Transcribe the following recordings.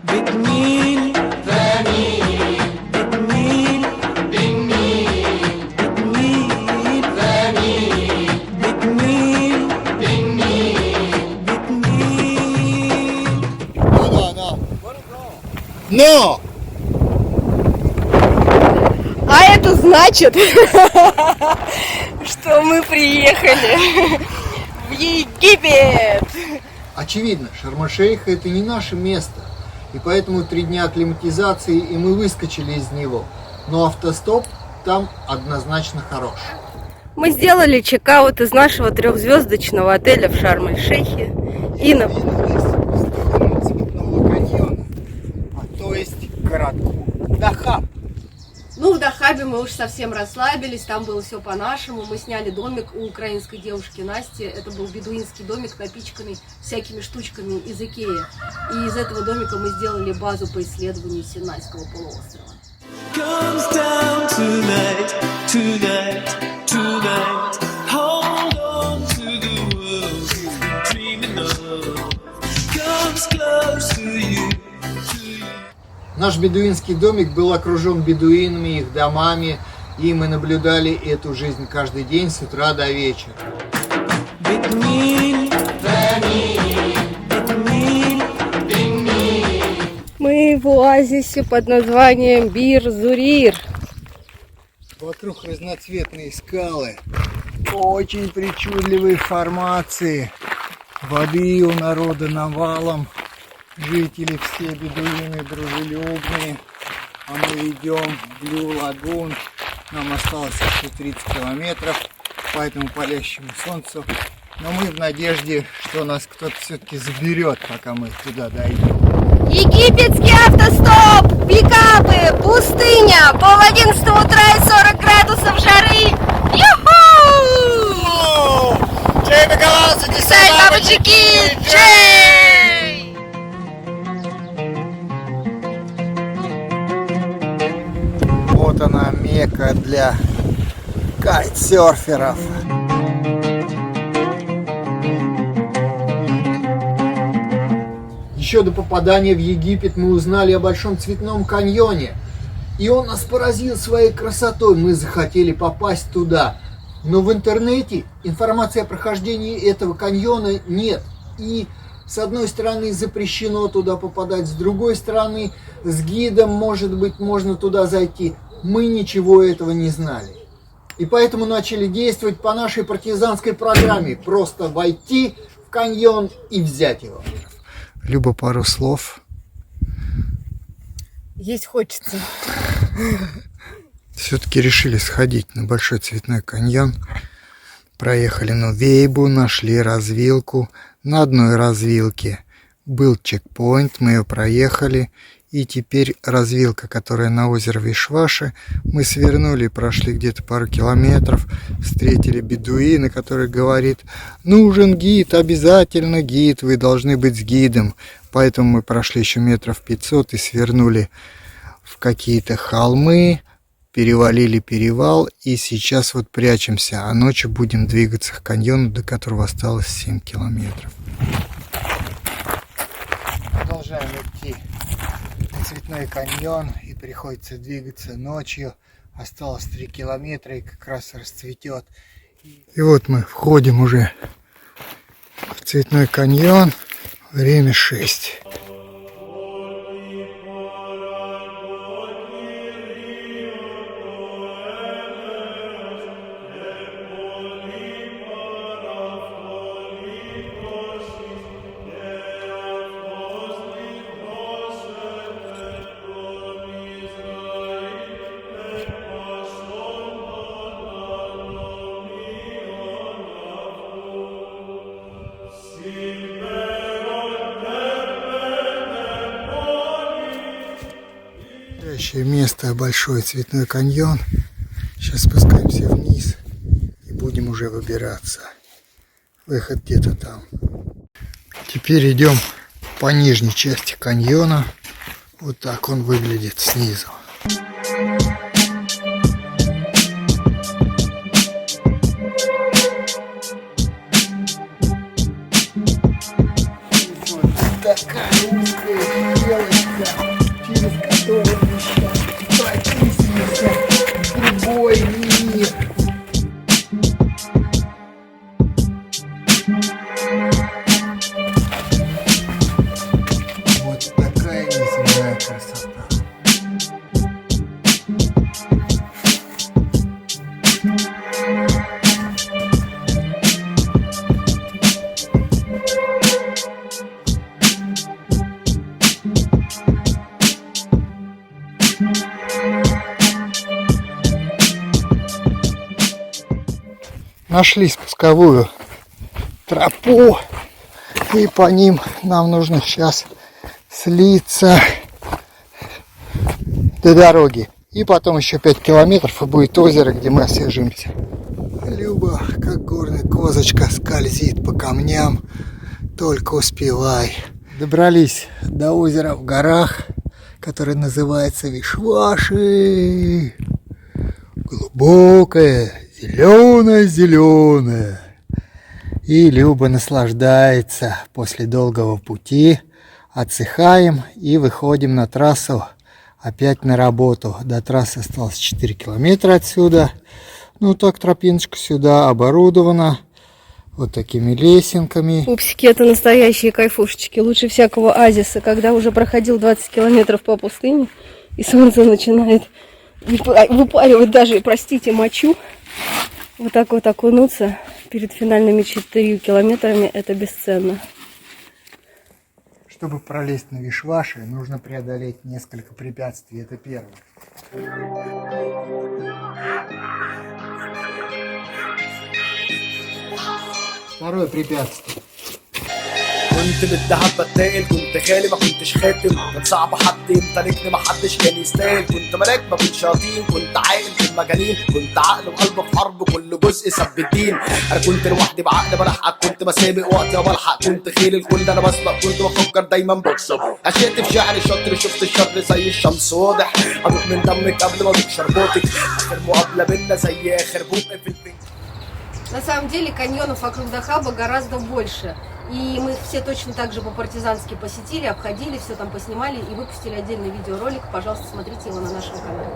بتميل بميل بتميل بنميل بتميل بميل بتميل بنميل بتميل. Да. Но! А это значит, что мы приехали в Египет. Очевидно, Шарм-эль-Шейх это не наше место. И поэтому 3 дня акклиматизации, и мы выскочили из него. Но автостоп там однозначно хорош. Мы сделали чекаут из нашего 3-звездочного отеля в Шарм-эль-Шейхе. И на... Цветного каньона, то есть городку Дахаб. Ну, в Дахабе мы уж совсем расслабились, там было все по-нашему. Мы сняли домик у украинской девушки Насти. Это был бедуинский домик, напичканный всякими штучками из Икеи. И из этого домика мы сделали базу по исследованию Синайского полуострова. Comes down tonight, tonight, tonight. Hold on to the world you've been dreaming of. Comes close to you. Наш бедуинский домик был окружен бедуинами, их домами, и мы наблюдали эту жизнь каждый день с утра до вечера. Мы в оазисе под названием Бир-Зурир. Вокруг разноцветные скалы, очень причудливые формации, воды у народа навалом. Жители все бедуины дружелюбные, а мы идем в Блю Лагун. Нам осталось еще 30 километров по этому палящему солнцу. Но мы в надежде, что нас кто-то все-таки заберет, пока мы туда дойдем. Египетский автостоп, пикапы, пустыня, пол 11 утра и 40 градусов жары. Юху! Джей Бакаласа, Сай, бабочки, джей! Вот она, мекка для кайтсерферов. Еще до попадания в Египет мы узнали о Большом Цветном каньоне. И он нас поразил своей красотой. Мы захотели попасть туда. Но в интернете информации о прохождении этого каньона нет. И с одной стороны запрещено туда попадать, с другой стороны с гидом, может быть, можно туда зайти. Мы ничего этого не знали. И поэтому начали действовать по нашей партизанской программе. Просто войти в каньон и взять его. Люба, пару слов. Есть хочется. Все-таки решили сходить на Большой Цветной каньон. Проехали Нувейбу, нашли развилку. На одной развилке был чекпоинт, мы ее проехали. И теперь развилка, которая на озеро Вишваши, мы свернули, прошли где-то пару километров, встретили бедуина, который говорит: нужен гид, обязательно гид, вы должны быть с гидом. Поэтому мы прошли еще метров 500 и свернули в какие-то холмы, перевалили перевал и сейчас вот прячемся, а ночью будем двигаться к каньону, до которого осталось 7 километров. Продолжаем идти. Цветной каньон, и приходится двигаться ночью. Осталось 3 километра и как раз расцветет. И вот мы входим уже в Цветной каньон. Время 6. Следующее место — Большой Цветной каньон. Сейчас спускаемся вниз и будем уже выбираться. Выход где-то там. Теперь идем по нижней части каньона. Вот так он выглядит снизу. Вот такая узкая щелочка. Нашли спусковую тропу, и по ним нам нужно сейчас слиться до дороги. И потом еще 5 километров, и будет озеро, где мы освежимся. Люба, как горная козочка, скользит по камням. Только успевай. Добрались до озера в горах, которое называется Вишваши. Глубокое, зеленое. И Люба наслаждается после долгого пути. Отдыхаем и выходим на трассу. Опять на работу. До трассы осталось 4 километра отсюда. Ну так тропиночка сюда оборудована. Вот такими лесенками. Пупсики — это настоящие кайфушечки. Лучше всякого оазиса, когда уже проходил 20 километров по пустыне, и солнце начинает выпаривать даже, простите, мочу. Вот так вот окунуться перед финальными 4 километрами — это бесценно. Чтобы пролезть на Вишваши, нужно преодолеть несколько препятствий. Это первое. Второе препятствие. كنت بالدهب بتاقل كنت خالي ما كنتش خاتم كان صعب حد يمتلكني ما حدش كان يستاهل كنت ملاك ما كنتش شياطين كنت عاقل في المجانين كنت عقل وقلب في حرب كل جزء سب الدين انا كنت لوحدي بعقل بلحق كنت بسابق وقتي وبلحق كنت خيل الكل انا بسبق كنت بفكر دايما بكسب عشقت في شعري شطر شفت الشر زي الشمس واضح ادوق من دمك قبل ما ادوق شرباتك اخر مقابله بينا زي اخر بوق في البنك. На самом деле каньонов вокруг Дахаба гораздо больше. И мы все точно так же по-партизански посетили, обходили, все там поснимали и выпустили отдельный видеоролик. Пожалуйста, смотрите его на нашем канале.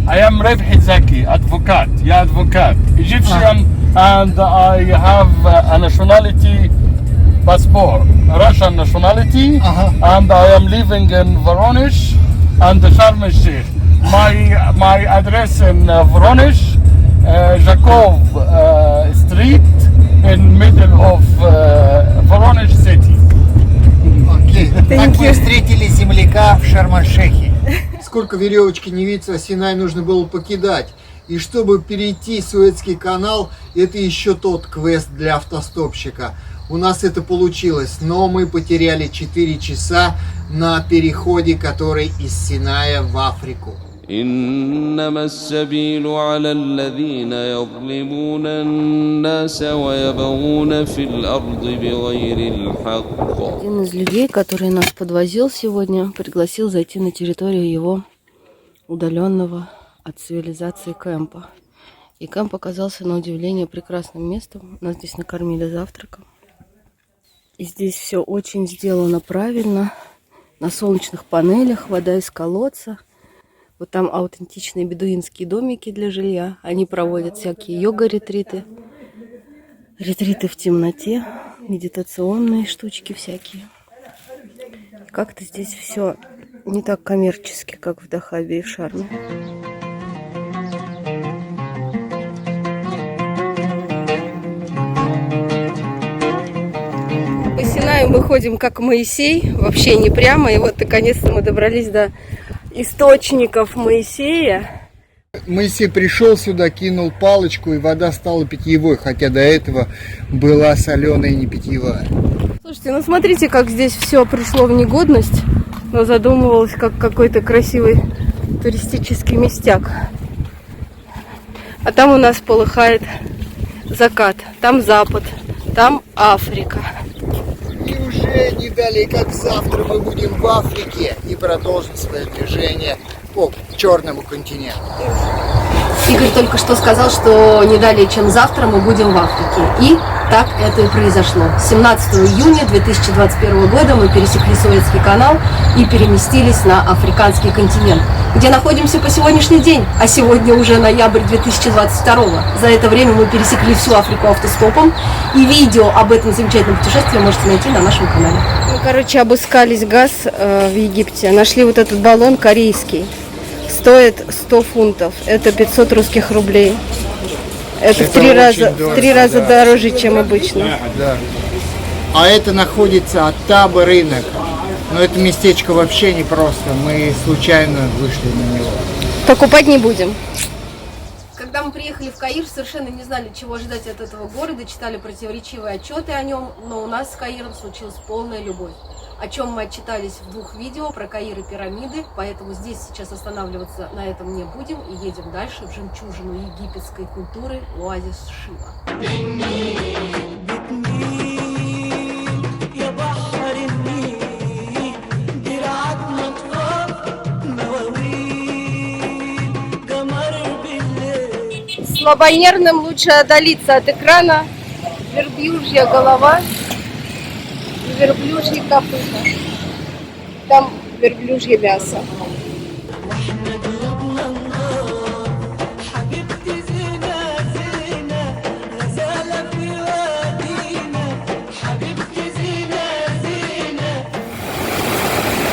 I am Rebhi Zaki, advocate, advocate, Egyptian, and I have a nationality passport, Russian nationality, and I am living in Voronezh and Sharm el-Sheikh. My address in Voronezh, Jakov Street, in middle of Voronezh city. Окей. Так мы встретили земляка в Шарм-эль-Шейхе. Сколько веревочки не видится, Синай нужно было покидать. И чтобы перейти Суэцкий канал, это еще тот квест для автостопщика. У нас это получилось, но мы потеряли 4 часа на переходе, который из Синая в Африку. إنما السبيل على الذين يظلمون الناس ويبغون في الأرض بغير الحق. Один из людей, который нас подвозил сегодня, пригласил зайти на территорию его удаленного от цивилизации кемпа. И кемп оказался на удивление прекрасным местом. Нас здесь накормили завтраком. И здесь все очень сделано правильно. На солнечных панелях, вода из колодца. Вот там аутентичные бедуинские домики для жилья. Они проводят всякие йога-ретриты. Ретриты в темноте. Медитационные штучки всякие. Как-то здесь все не так коммерчески, как в Дахабе и в Шарме. По Синаю мы ходим как Моисей, вообще не прямо. И вот наконец-то мы добрались до источников Моисея. Моисей пришел сюда, кинул палочку, и вода стала питьевой, хотя до этого была соленая и не питьевая. Слушайте, ну смотрите, как здесь все пришло в негодность, но задумывалось как какой-то красивый туристический местяк. А там у нас полыхает закат, там запад, там Африка. И уже не далее, как завтра мы будем в Африке и продолжим свое движение по Черному континенту. Игорь только что сказал, что не далее, чем завтра мы будем в Африке. И так это и произошло. 17 июня 2021 года мы пересекли Суэцкий канал и переместились на африканский континент, где находимся по сегодняшний день. А сегодня уже ноябрь 2022. За это время мы пересекли всю Африку автостопом. И видео об этом замечательном путешествии можете найти на нашем канале. Мы, короче, обыскались газ в Египте. Нашли вот этот баллон корейский. Стоит 100 фунтов. Это 500 русских рублей. Это в три раза дороже, чем обычно. Да. А это находится Аттаба рынок. Но это местечко вообще не просто. Мы случайно вышли на него. Покупать не будем. Когда мы приехали в Каир, совершенно не знали, чего ожидать от этого города, читали противоречивые отчеты о нем, но у нас с Каиром случилась полная любовь. О чем мы отчитались в 2 видео про Каир и пирамиды, поэтому здесь сейчас останавливаться на этом не будем и едем дальше в жемчужину египетской культуры оазис Шива. Слабонервным лучше отдалиться от экрана. Верблюжья голова и верблюжьи копыта. Там верблюжье мясо.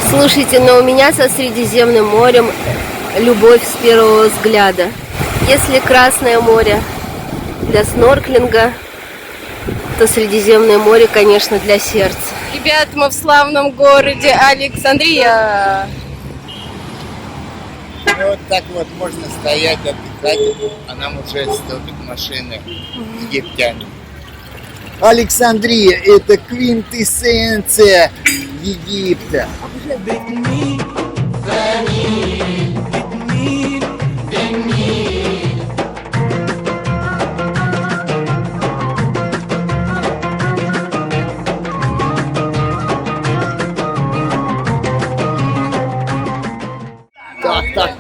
Слушайте, но у меня со Средиземным морем любовь с первого взгляда. Если Красное море для снорклинга, то Средиземное море, конечно, для сердца. Ребят, мы в славном городе Александрия. Вот так вот можно стоять, отдыхать, а нам уже стопят машины египтяне. Александрия – это квинтэссенция Египта.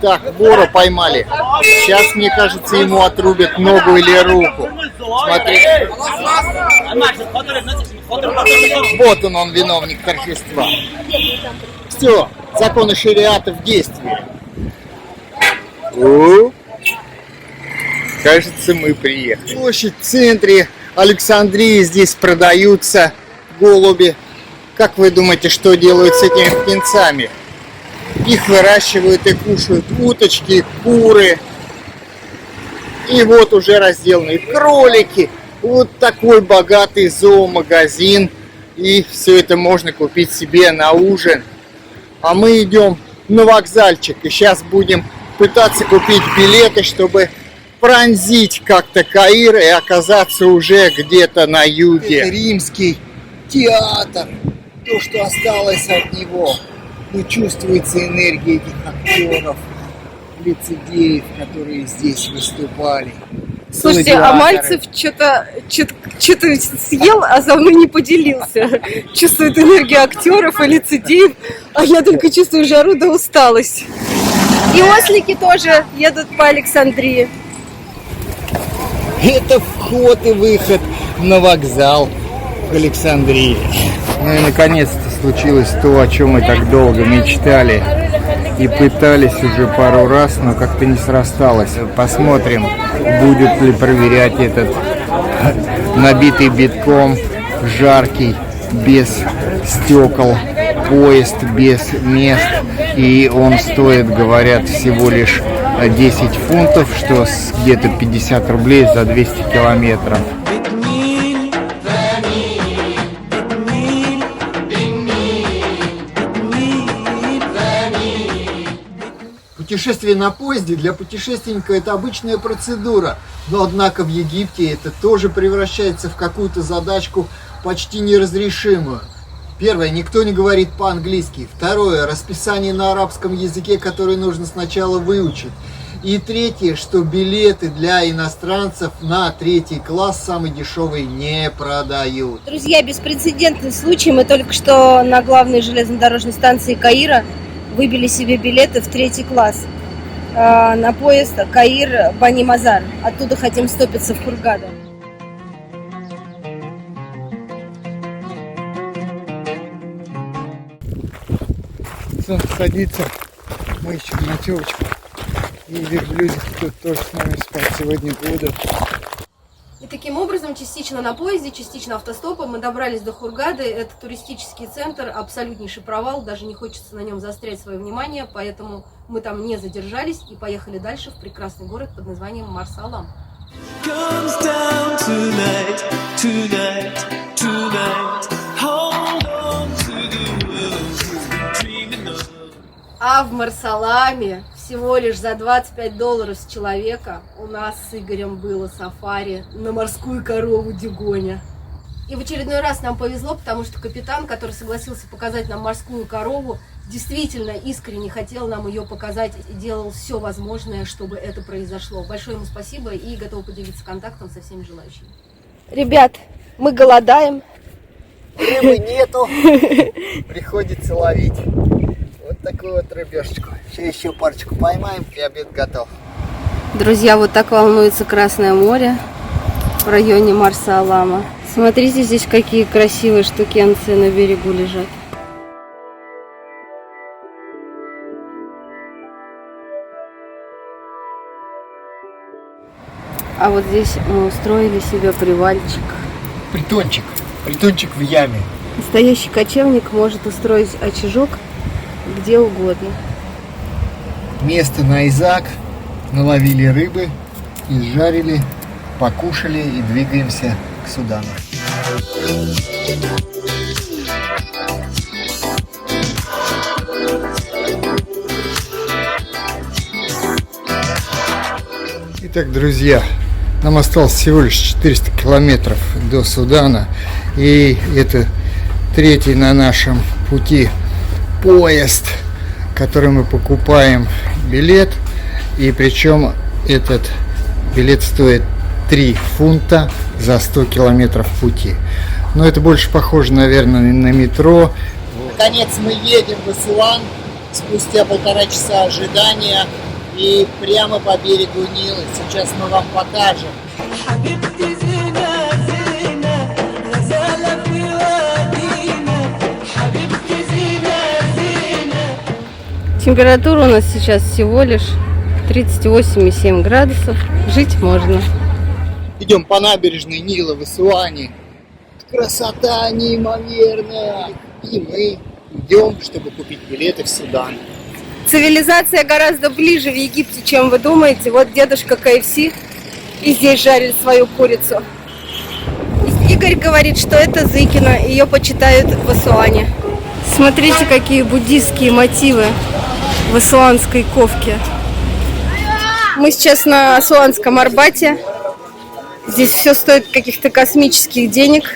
Так, вора поймали. Сейчас, мне кажется, ему отрубят ногу или руку. Смотрите. Вот он, виновник торжества. Все, законы шариата в действии. Кажется, мы приехали. Площадь в центре Александрии. Здесь продаются голуби. Как вы думаете, что делают с этими птенцами? Их выращивают и кушают уточки, куры. И вот уже разделаны кролики. Вот такой богатый зоомагазин. И все это можно купить себе на ужин. А мы идем на вокзальчик. И сейчас будем пытаться купить билеты, чтобы пронзить как-то Каир и оказаться уже где-то на юге. Это римский театр. То, что осталось от него. Ну, чувствуется энергия этих актеров, лицедеев, которые здесь выступали. Слушайте, а Мальцев что-то съел, а со мной не поделился. Чувствует энергию актеров и лицедеев, а я только чувствую жару да усталость. И ослики тоже едут по Александрии. Это вход и выход на вокзал в Александрии. Ну и наконец-то случилось то, о чем мы так долго мечтали и пытались уже пару раз, но как-то не срасталось. Посмотрим, будет ли проверять этот набитый битком, жаркий, без стекол поезд, без мест. И он стоит, говорят, всего лишь 10 фунтов, что где-то 50 рублей за 200 километров. Путешествие на поезде для путешественника это обычная процедура, но однако в Египте это тоже превращается в какую-то задачку почти неразрешимую. Первое, никто не говорит по-английски. Второе, расписание на арабском языке, которое нужно сначала выучить. И третье, что билеты для иностранцев на 3-й класс, самый дешевый, не продают. Друзья, беспрецедентный случай. Мы только что на главной железнодорожной станции Каира выбили себе билеты в 3-й класс на поезд Каир-Бани-Мазар. Оттуда хотим стопиться в Хургаду. Солнце садится, мы ищем ночевочку. И верблюдики тут тоже с нами спать сегодня будут. И таким образом, частично на поезде, частично автостопом мы добрались до Хургады. Это туристический центр, абсолютнейший провал, даже не хочется на нем заострять свое внимание, поэтому мы там не задержались и поехали дальше в прекрасный город под названием Марса-Алам. Comes down tonight, tonight, tonight. Hold on to the world. А в Марсаламе всего лишь за $25 с человека у нас с Игорем было сафари на морскую корову Дюгоня. И в очередной раз нам повезло, потому что капитан, который согласился показать нам морскую корову, действительно искренне хотел нам ее показать и делал все возможное, чтобы это произошло. Большое ему спасибо и готов поделиться контактом со всеми желающими. Ребят, мы голодаем. Рыбы нету, приходится ловить. Вот такую вот рыбешечку. Сейчас еще парочку поймаем, и обед готов. Друзья, вот так волнуется Красное море в районе Марса-Алама. Смотрите, здесь какие красивые штукенцы на берегу лежат. А вот здесь мы устроили себе привальчик. Притончик. Притончик в яме. Настоящий кочевник может устроить очажок где угодно. Место на Изак. Наловили рыбы, изжарили, покушали и двигаемся к Судану. Итак, друзья, нам осталось всего лишь 400 километров до Судана, и это третий на нашем пути поезд, который мы покупаем билет, и причем этот билет стоит 3 фунта за 100 километров пути. Но это больше похоже, наверное, на метро. Наконец мы едем в Асуан спустя 1,5 часа ожидания и прямо по берегу Нила. Сейчас мы вам покажем. Температура у нас сейчас всего лишь 38,7 градусов. Жить можно. Идем по набережной Нила в Асуане. Красота неимоверная. И мы идем, чтобы купить билеты в Судан. Цивилизация гораздо ближе в Египте, чем вы думаете. Вот дедушка KFC и здесь жарит свою курицу. Игорь говорит, что это Зыкина, ее почитают в Асуане. Смотрите, какие буддистские мотивы в асуанской ковке. Мы сейчас на Асуанском Арбате. Здесь все стоит каких-то космических денег.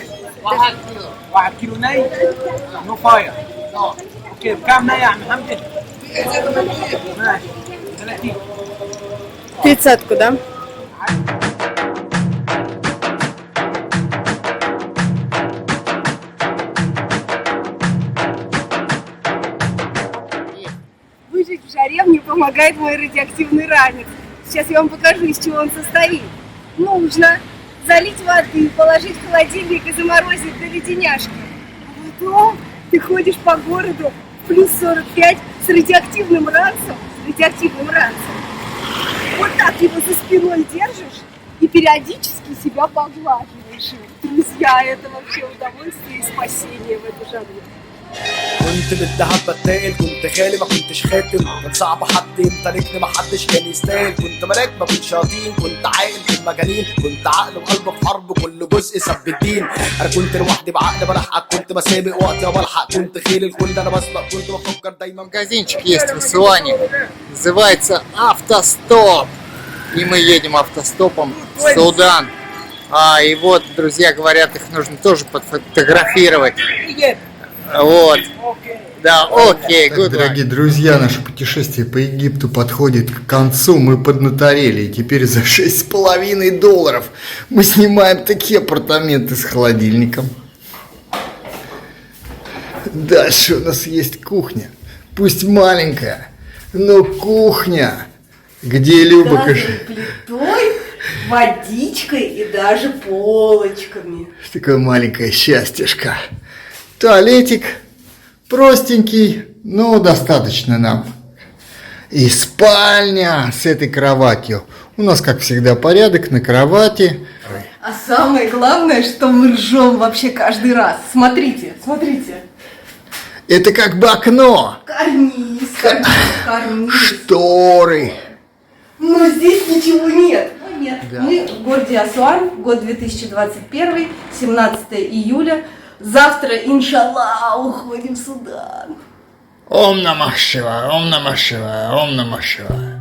30-ку, да? Выжить в жаре мне помогает мой радиоактивный ранец. Сейчас я вам покажу, из чего он состоит. Нужно залить воды, положить в холодильник и заморозить до леденяшки. А потом ты ходишь по городу плюс 45 с радиоактивным ранцем. Вот так его за спиной держишь и периодически себя поглаживаешь. Друзья, это вообще удовольствие и спасение в эту жару. كنت بالدهب بتاقل كنت خالي ما كنتش خاتم كان صعب حد يمتلكني ما حدش كان يستاهل كنت ملاك ما كنتش شياطين كنت عاقل في المجانين كنت عقل وقلب في حرب كل جزء سب الدين انا كنت لوحدي بعقل بلحق كنت بسابق وقتي وبلحق كنت خيل الكل انا بسبق كنت بفكر دايما. Магазинчик есть в Асуане, называется Автостоп, и мы едем автостопом в Судан. И вот, друзья говорят, их нужно тоже подфотографировать. Вот. Да, окей, good. Дорогие друзья, наше путешествие по Египту подходит к концу. Мы поднаторели, и теперь за $6,5 мы снимаем такие апартаменты с холодильником. Дальше у нас есть кухня. Пусть маленькая, но кухня, где Люба... Плитой, водичкой и даже полочками. Такое маленькое счастьишко. Туалетик простенький, но достаточно нам. И спальня с этой кроватью. У нас, как всегда, порядок на кровати. А самое главное, что мы ржем вообще каждый раз. Смотрите, смотрите. Это как бы окно. Карниз. Шторы. Но здесь ничего нет. Нет. Да. Мы в городе Асуан, год 2021, 17 июля. Завтра, иншаллах, уходим в Судан. Ом Намах Шивая, Ом Намах Шивая, Ом Намах Шивая.